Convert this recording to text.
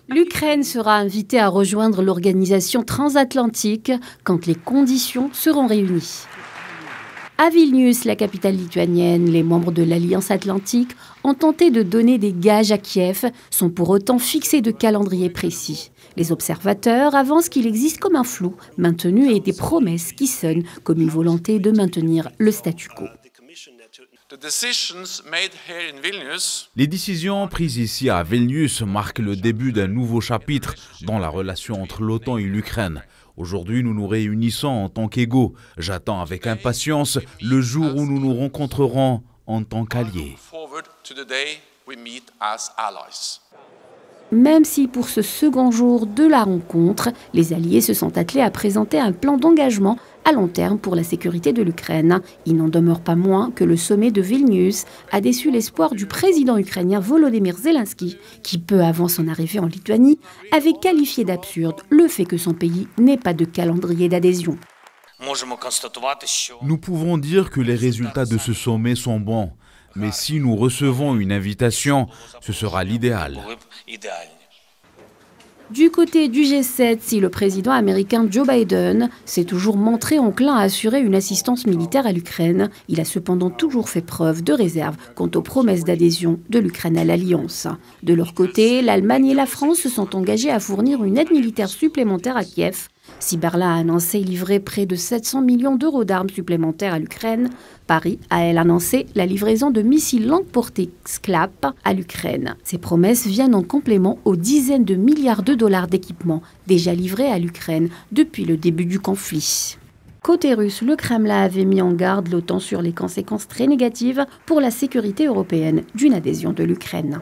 L'Ukraine sera invitée à rejoindre l'organisation transatlantique quand les conditions seront réunies. À Vilnius, la capitale lituanienne, les membres de l'Alliance Atlantique ont tenté de donner des gages à Kiev, sans pour autant fixer de calendrier précis. Les observateurs avancent qu'il existe comme un flou maintenu et des promesses qui sonnent comme une volonté de maintenir le statu quo. Les décisions prises ici à Vilnius marquent le début d'un nouveau chapitre dans la relation entre l'OTAN et l'Ukraine. Aujourd'hui, nous nous réunissons en tant qu'égaux. J'attends avec impatience le jour où nous nous rencontrerons en tant qu'alliés. Même si pour ce second jour de la rencontre, les alliés se sont attelés à présenter un plan d'engagement à long terme pour la sécurité de l'Ukraine. Il n'en demeure pas moins que le sommet de Vilnius a déçu l'espoir du président ukrainien Volodymyr Zelensky, qui peu avant son arrivée en Lituanie avait qualifié d'absurde le fait que son pays n'ait pas de calendrier d'adhésion. Nous pouvons dire que les résultats de ce sommet sont bons, mais si nous recevons une invitation, ce sera l'idéal. Du côté du G7, si le président américain Joe Biden s'est toujours montré enclin à assurer une assistance militaire à l'Ukraine, il a cependant toujours fait preuve de réserve quant aux promesses d'adhésion de l'Ukraine à l'Alliance. De leur côté, l'Allemagne et la France se sont engagées à fournir une aide militaire supplémentaire à Kiev. Si Berlin a annoncé livrer près de 700 millions d'euros d'armes supplémentaires à l'Ukraine, Paris a, elle, annoncé la livraison de missiles longue portée SCLAP à l'Ukraine. Ces promesses viennent en complément aux dizaines de milliards de dollars d'équipements déjà livrés à l'Ukraine depuis le début du conflit. Côté russe, le Kremlin avait mis en garde l'OTAN sur les conséquences très négatives pour la sécurité européenne d'une adhésion de l'Ukraine.